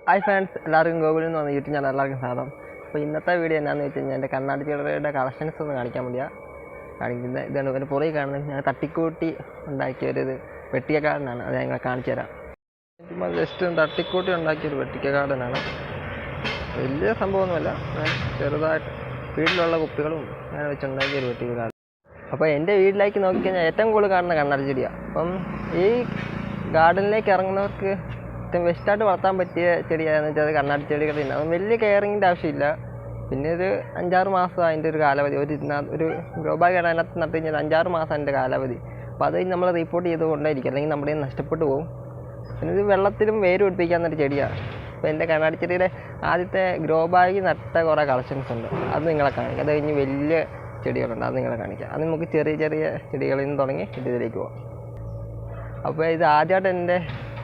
Hi friends, എല്ലാവർക്കും ഗോകുലിൽ നിന്ന് വന്ന യൂട്യൂബ് ചാനൽ എല്ലാവർക്കും സ്വാഗതം. അപ്പോൾ ഇന്നത്തെ വീഡിയോ എന്നാന്ന് വെച്ച് കഴിഞ്ഞാൽ എൻ്റെ കണ്ണാടി ചെടിയുടെ കളക്ഷൻസ് ഒന്ന് കാണിക്കാൻ വേണ്ടിയാണ് കാണിക്കുന്നത്. ഇതാണ് എൻ്റെ പുറകെ കാണുന്നത്. ഞാൻ തട്ടിക്കൂട്ടി ഉണ്ടാക്കിയൊരു വെട്ടിക്ക ഗാർഡനാണ്. അത് ഞങ്ങളെ കാണിച്ചു തരാം. ചുമ്മാ ജസ്റ്റ് തട്ടിക്കൂട്ടി ഉണ്ടാക്കിയൊരു വെട്ടിക്ക ഗാർഡനാണ്. വലിയ സംഭവമൊന്നുമല്ല, ചെറുതായിട്ട് വീട്ടിലുള്ള കുപ്പികളും അങ്ങനെ വെച്ചുണ്ടാക്കിയൊരു വെട്ടിക്ക ഗാർഡൻ. അപ്പോൾ എൻ്റെ വീട്ടിലേക്ക് നോക്കിക്കഴിഞ്ഞാൽ ഏറ്റവും കൂടുതൽ കാണുന്ന കണ്ണാടി ചെടിയാണ്. അപ്പം ഈ ഗാർഡനിലേക്ക് ഇറങ്ങുന്നവർക്ക് ഏറ്റവും ബെസ്റ്റായിട്ട് വളർത്താൻ പറ്റിയ ചെടിയാണെന്ന് വെച്ചാൽ അത് കണ്ണാടി ചെടികൾ തന്നെ. അത് വലിയ കെയറിങ്ങിൻ്റെ ആവശ്യമില്ല. പിന്നെ ഒരു 5-6 മാസം അതിൻ്റെ ഒരു കാലാവധി. ഒരു ഗ്രോ ബാഗ് അതിനകത്ത് നട്ട് കഴിഞ്ഞാൽ 5-6 മാസം അതിൻ്റെ കാലാവധി. അപ്പോൾ അത് നമ്മൾ റിപ്പോർട്ട് ചെയ്ത് കൊണ്ടായിരിക്കും, അല്ലെങ്കിൽ നമ്മുടെ നഷ്ടപ്പെട്ടു പോകും. പിന്നെ ഇത് വെള്ളത്തിലും വേര് പിടിപ്പിക്കാവുന്നൊരു ചെടിയാണ്. അപ്പോൾ എൻ്റെ കണ്ണാടി ചെടിയുടെ ആദ്യത്തെ ഗ്രോ ബാഗ് നട്ട കുറേ കളക്ഷൻസ് ഉണ്ട്. അത് നിങ്ങളെ കാണിക്കാം. അത് കഴിഞ്ഞ് വലിയ ചെടികളുണ്ട്, അത് നിങ്ങളെ കാണിക്കാം. അത് നമുക്ക് ചെറിയ ചെറിയ ചെടികളിൽ നിന്ന് തുടങ്ങി ഇതിലേക്ക് പോകാം. അപ്പോൾ ഇത് ആദ്യമായിട്ട് എൻ്റെ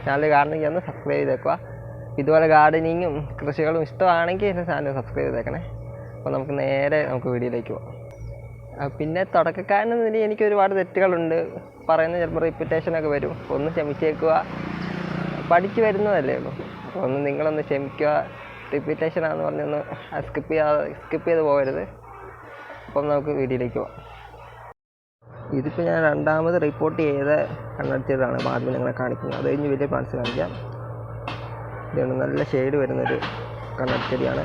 ചാനൽ കാണണമെങ്കിൽ ഒന്ന് സബ്സ്ക്രൈബ് ചെയ്തേക്കുക. ഇതുപോലെ ഗാർഡനിങ്ങും കൃഷികളും ഇഷ്ടമാണെങ്കിൽ എൻ്റെ ചാനൽ സബ്സ്ക്രൈബ് ചെയ്തേക്കണേ. അപ്പോൾ നമുക്ക് വീഡിയോയിലേക്ക് പോകാം. പിന്നെ തുടക്കക്കാരനെന്ന നിലയിൽ എനിക്ക് ഒരുപാട് തെറ്റുകളുണ്ട്. പറയുന്നത് ചിലപ്പോൾ റിപ്പീറ്റേഷനൊക്കെ വരും. ഒന്ന് ക്ഷമിച്ചേക്കുക. പഠിച്ചു വരുന്നതല്ലേ ഉള്ളൂ. അപ്പോൾ നിങ്ങളൊന്ന് ക്ഷമിക്കുക. റിപ്പീറ്റേഷനാണെന്ന് പറഞ്ഞൊന്ന് സ്കിപ്പ് ചെയ്ത് പോകരുത്. അപ്പം നമുക്ക് വീഡിയോയിലേക്ക് പോകാം. ഇതിപ്പോൾ ഞാൻ രണ്ടാമത് റിപ്പോർട്ട് ചെയ്ത കണ്ണടിച്ചതാണ്. ആദ്യം നിങ്ങളെ കാണിക്കുന്നത്. അത് കഴിഞ്ഞ് വലിയ പ്ലാന്റ്സ് കാണിക്കാം. ഇതാണ് നല്ല ഷെയ്ഡ് വരുന്നൊരു കണ്ണടിച്ചെടിയാണ്.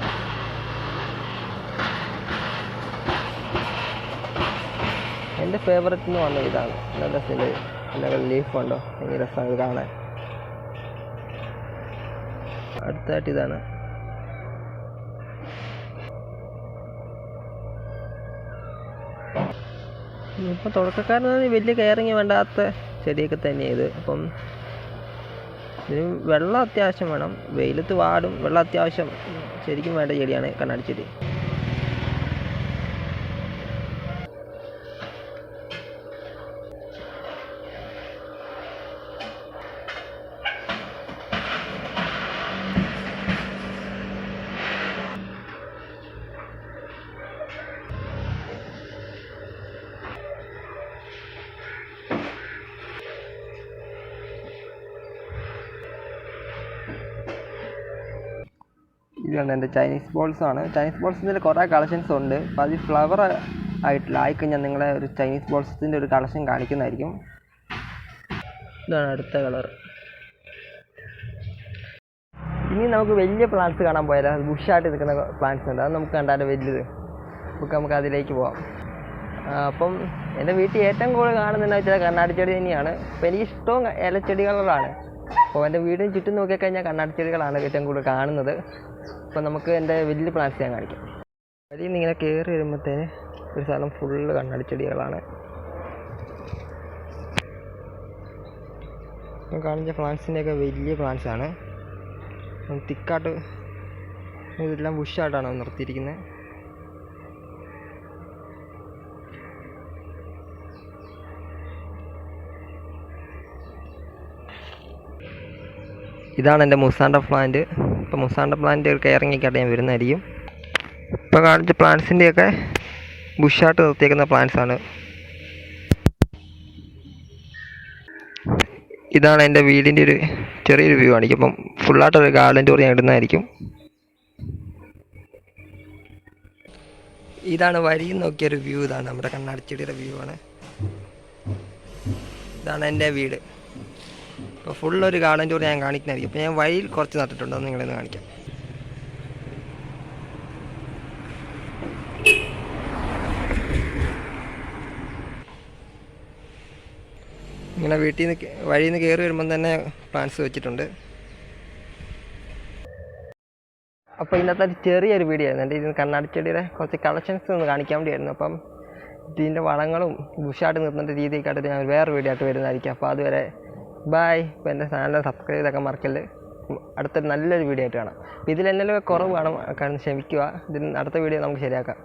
എൻ്റെ ഫേവററ്റ് എന്ന് പറഞ്ഞ ഇതാണ്. നല്ല രസമുണ്ട്. നല്ല ലീഫ് ഉണ്ടോ, ഭയങ്കര രസമാണ് ഇത് കാണാൻ. അടുത്തായിട്ട് ഇതാണ്. ഇപ്പം തുടക്കക്കാരന് വലിയ കെയറിങ് വേണ്ടാത്ത ചെടിയൊക്കെ തന്നെയാണ് ഇത്. അപ്പം ഇതിന് വെള്ളം അത്യാവശ്യം വേണം. വെയിലത്ത് വാടും. വെള്ളം അത്യാവശ്യം ശരിക്കും വേണ്ട ചെടിയാണ് കണ്ണാടി ചെടി. ഇതാണ് എൻ്റെ ചൈനീസ് ബോൾസാണ്. ചൈനീസ് ബോൾസിൻ്റെ കുറേ കളക്ഷൻസ് ഉണ്ട്. അപ്പോൾ അത് ഫ്ലവർ ആയിട്ടില്ല. ആയിക്കഴിഞ്ഞാൽ നിങ്ങളെ ഒരു ചൈനീസ് ബോൾസിൻ്റെ ഒരു കളക്ഷൻ കാണിക്കുന്നതായിരിക്കും. ഇതാണ് അടുത്ത കളർ. ഇനി നമുക്ക് വലിയ പ്ലാന്റ്സ് കാണാൻ പോയാൽ അത് ബുഷായിട്ട് നിൽക്കുന്ന പ്ലാന്റ്സ് ഉണ്ട്. അത് നമുക്ക് കണ്ടാലും വലുത്. നമുക്ക് അതിലേക്ക് പോകാം. അപ്പം എൻ്റെ വീട്ടിൽ ഏറ്റവും കൂടുതൽ കാണുന്നതെന്ന് വെച്ചാൽ കണ്ണാടി ചെടി തന്നെയാണ്. അപ്പോൾ എനിക്കിഷ്ടവും ഇലച്ചെടികളാണ്. അപ്പോൾ എൻ്റെ വീടിന് ചുറ്റും നോക്കിക്കഴിഞ്ഞാൽ കണ്ണാടി ചെടികളാണ് ഏറ്റവും കൂടുതൽ കാണുന്നത്. അപ്പോൾ നമുക്ക് എൻ്റെ വലിയ പ്ലാന്റ്സ് ഞാൻ കാണിക്കാം. വഴിയിൽ നിന്ന് ഇങ്ങനെ കയറി വരുമ്പോഴത്തേന് ഒരു സ്ഥലം ഫുള്ള് കണ്ണാടി ചെടികളാണ്. കാണിച്ച പ്ലാന്റ്സിൻ്റെയൊക്കെ വലിയ പ്ലാന്റ്സാണ്. തിക്കായിട്ട് ഇതെല്ലാം ബുഷായിട്ടാണ് നിർത്തിയിരിക്കുന്നത്. ഇതാണ് എൻ്റെ മുസാണ്ട പ്ലാന്റ്. ഇപ്പോൾ മുസാണ്ട പ്ലാന്റ് ഒരു കെയറിങ്ങൊക്കെയായിട്ട് ഞാൻ വരുന്നതായിരിക്കും. ഇപ്പോൾ കാണിച്ച പ്ലാന്റ്സിൻ്റെയൊക്കെ ബുഷായിട്ട് നിർത്തിയേക്കുന്ന പ്ലാന്റ്സാണ്. ഇതാണ് എൻ്റെ വീടിൻ്റെ ഒരു ചെറിയൊരു വ്യൂ കാണിക്കും. അപ്പം ഫുള്ളായിട്ടൊരു ഗാർഡൻ ടൂർ ഞാൻ ഇടുന്നതായിരിക്കും. ഇതാണ് വഴിയിൽ നോക്കിയൊരു വ്യൂ. ഇതാണ് നമ്മുടെ കണ്ണാടിച്ചെടിയുടെ വ്യൂ ആണ്. ഇതാണ് എൻ്റെ വീട്. അപ്പോൾ ഫുള്ളൊരു ഗാർഡൻ ടൂർ ഞാൻ കാണിക്കുന്നതായിരിക്കും. അപ്പോൾ ഞാൻ വഴിയിൽ കുറച്ച് നട്ടിട്ടുണ്ട്. അത് നിങ്ങളെന്ന് കാണിക്കാം. ഇങ്ങനെ വഴിയിൽ നിന്ന് കയറി വരുമ്പം തന്നെ പ്ലാന്റ്സ് വെച്ചിട്ടുണ്ട്. അപ്പോൾ ഇന്നത്തെ ഒരു ചെറിയൊരു വീഡിയോ ആയിരുന്നു. എൻ്റെ ഇതിന് കണ്ണാടി ചെടിയുടെ കുറച്ച് കളക്ഷൻസ് ഒന്ന് കാണിക്കാൻ വേണ്ടിയായിരുന്നു. അപ്പം ഇതിൻ്റെ വളങ്ങളും ബുഷായിട്ട് നിർത്തുന്ന രീതിയൊക്കെയായിട്ട് ഞാൻ വേറെ വീഡിയോ ആയിട്ട് വരുന്നതായിരിക്കും. അപ്പോൾ അതുവരെ ബൈ. ഇപ്പോൾ എൻ്റെ ചാനൽ സബ്സ്ക്രൈബ് ചെയ്തൊക്കെ മറക്കല്ല്. അടുത്തൊരു നല്ലൊരു വീഡിയോ ആയിട്ട് കാണാം. അപ്പോൾ ഇതിലെന്തെങ്കിലും കുറവ് കാണും, ക്ഷമിക്കുക. ഇതിന് അടുത്ത വീഡിയോ നമുക്ക് ശരിയാക്കാം.